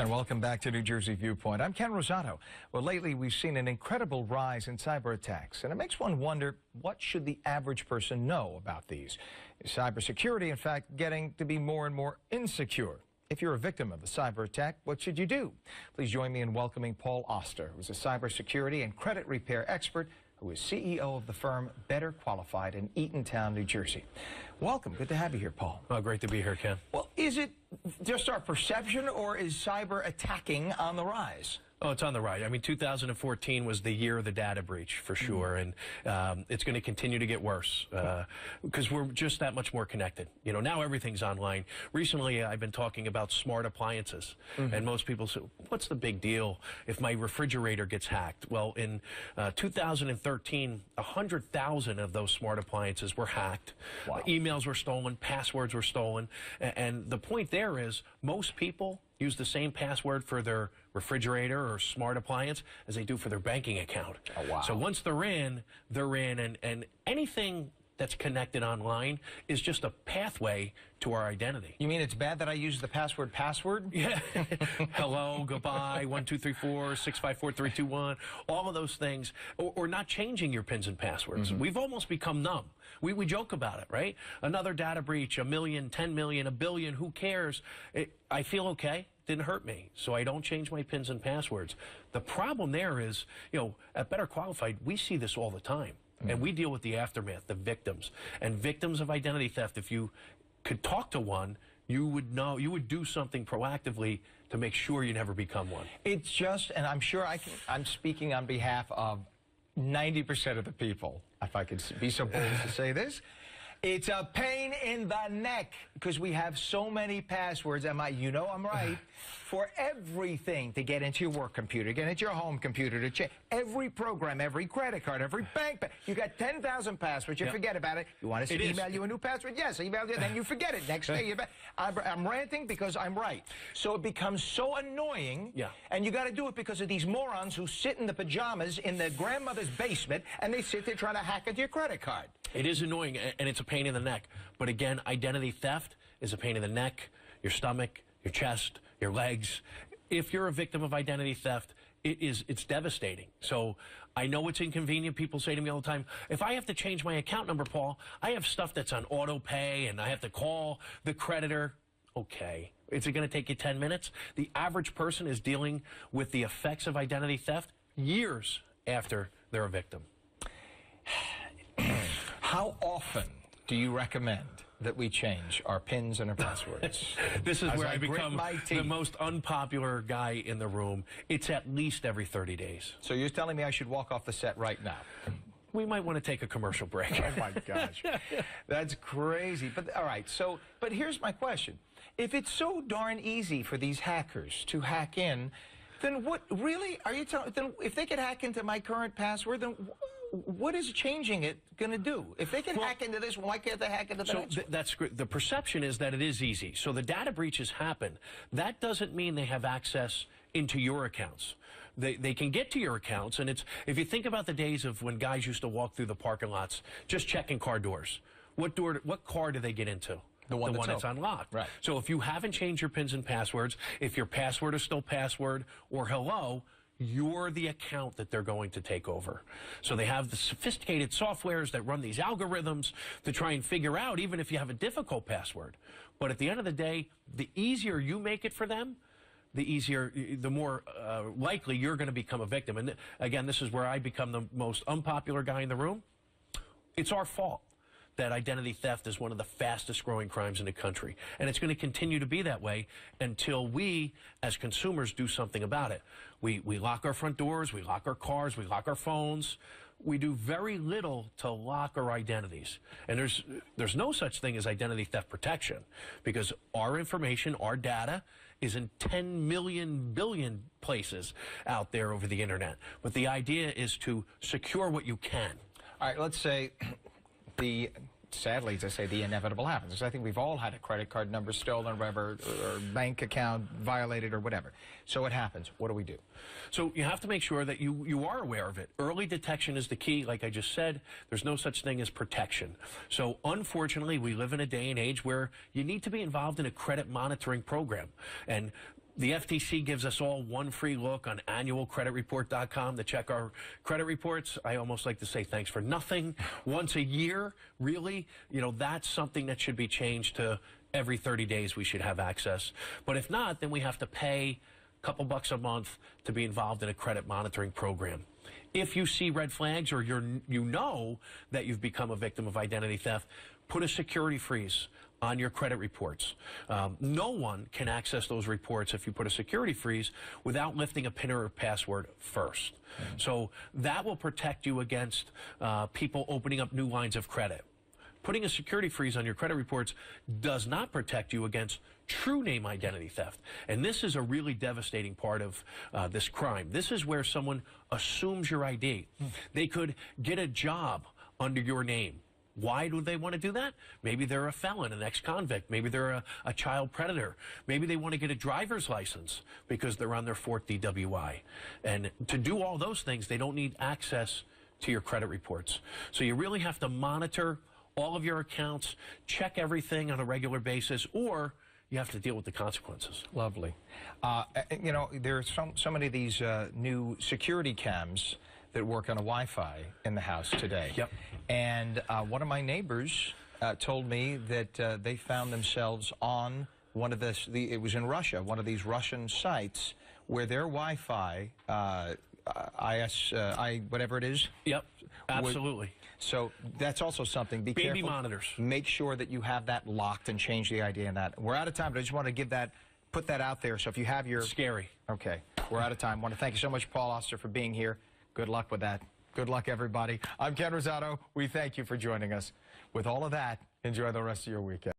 And welcome back to New Jersey Viewpoint. I'm Ken Rosato. Well, lately we've seen an incredible rise in cyber attacks, and it makes one wonder, what should the average person know about these? Is cybersecurity, in fact, getting to be more and more insecure? If you're a victim of a cyber attack, what should you do? Please join me in welcoming Paul Oster, who's a cybersecurity and credit repair expert who is CEO of the firm Better Qualified in Eatontown, New Jersey. Welcome. Good to have you here, Paul. Oh, great to be here, Ken. Well, is it just our perception, or is cyber attacking on the rise? Oh, it's on the rise. I mean, 2014 was the year of the data breach, for sure, and it's going to continue to get worse because we're just that much more connected. You know, now everything's online. Recently, I've been talking about smart appliances, and most people say, what's the big deal if my refrigerator gets hacked? Well, in 2013, 100,000 of those smart appliances were hacked. Wow. Emails were stolen, passwords were stolen, and the point there is most people use the same password for their refrigerator or smart appliance as they do for their banking account. Oh, wow. So once they're in, and anything that's connected online is just a pathway to our identity. You mean it's bad that I use the password? Yeah. Hello, goodbye, 1, 2, 3, 4, 6, 5, 4, 3, 2, 1, all of those things, or not changing your pins and passwords. We've almost become numb. We joke about it, right? Another data breach, 1 million, 10 million, 1 billion, who cares? I feel okay. Didn't hurt me, so I don't change my pins and passwords. The problem there is, you know, at Better Qualified, we see this all the time. And we deal with the aftermath, the victims. And victims of identity theft, if you could talk to one, you would know, you would do something proactively to make sure you never become one. It's just, and I'm sure I'm speaking on behalf of 90% of the people, if I could be so bold as to say this. It's a pain in the neck because we have so many passwords. You know I'm right, for everything, to get into your work computer, get into your home computer, to check every program, every credit card, every bank. You got 10,000 passwords. You forget about it. You want us to email you a new password? Yes, email you. Then you forget it. Next day, I'm ranting because I'm right. So it becomes so annoying. And you got to do it because of these morons who sit in the pajamas in their grandmother's basement and they sit there trying to hack into your credit card. It is annoying, and it's a pain in the neck. But again, identity theft is a pain in the neck, your stomach, your chest, your legs. If you're a victim of identity theft, it's devastating. So I know it's inconvenient. People say to me all the time, if I have to change my account number, Paul, I have stuff that's on auto pay, and I have to call the creditor. Okay. Is it going to take you 10 minutes? The average person is dealing with the effects of identity theft years after they're a victim. How often do you recommend that we change our pins and our passwords? This is where I become the most unpopular guy in the room. It's at least every 30 days. So you're telling me I should walk off the set right now? We might want to take a commercial break. Oh, my gosh. That's crazy. But all right, but here's my question. If it's so darn easy for these hackers to hack in, then what really are you telling? Then if they could hack into my current password, then what is changing it going to do? If they can hack into this, why can't they hack into the next one? That's great. The perception is that it is easy. So the data breaches happen. That doesn't mean they have access into your accounts. They can get to your accounts, and if you think about the days of when guys used to walk through the parking lots just checking car doors, what car do they get into? The one that's unlocked. Right. So if you haven't changed your pins and passwords, if your password is still password or hello, you're the account that they're going to take over. So they have the sophisticated softwares that run these algorithms to try and figure out, even if you have a difficult password. But at the end of the day, the easier you make it for them, the more likely you're going to become a victim. And again, this is where I become the most unpopular guy in the room. It's our fault that identity theft is one of the fastest growing crimes in the country. And it's going to continue to be that way until we, as consumers, do something about it. We lock our front doors, we lock our cars, we lock our phones. We do very little to lock our identities. And there's no such thing as identity theft protection, because our information, our data, is in 10 million billion places out there over the internet. But the idea is to secure what you can. All right, let's say sadly, to say the inevitable happens. Because I think we've all had a credit card number stolen or whatever, or bank account violated or whatever. So it happens. What do we do? So you have to make sure that you are aware of it. Early detection is the key. Like I just said, there's no such thing as protection. So unfortunately, we live in a day and age where you need to be involved in a credit monitoring program. And The FTC gives us all one free look on annualcreditreport.com to check our credit reports. I almost like to say thanks for nothing. Once a year, really, you know, that's something that should be changed to every 30 days we should have access. But if not, then we have to pay a couple bucks a month to be involved in a credit monitoring program. If you see red flags or you know that you've become a victim of identity theft, put a security freeze on your credit reports. No one can access those reports if you put a security freeze without lifting a PIN or a password first. So that will protect you against people opening up new lines of credit. Putting a security freeze on your credit reports does not protect you against true name identity theft. And this is a really devastating part of this crime. This is where someone assumes your ID. They could get a job under your name. Why do they want to do that? Maybe they're a felon, an ex-convict. Maybe they're a child predator. Maybe they want to get a driver's license because they're on their 4th DWI. And to do all those things, they don't need access to your credit reports. So you really have to monitor all of your accounts, check everything on a regular basis, or you have to deal with the consequences. Lovely. You know, there are so many of these new security cams that work on a Wi-Fi in the house today. Yep. And one of my neighbors told me that they found themselves on one of it was in Russia, one of these Russian sites where their Wi-Fi, whatever it is. Yep, absolutely. So that's also something. Be Baby careful. monitors. Make sure that you have that locked and change the ID in that. We're out of time, but I just want to put that out there. So if you have your... Scary. Okay, we're out of time. I want to thank you so much, Paul Oster, for being here. Good luck with that. Good luck, everybody. I'm Ken Rosato. We thank you for joining us. With all of that, enjoy the rest of your weekend.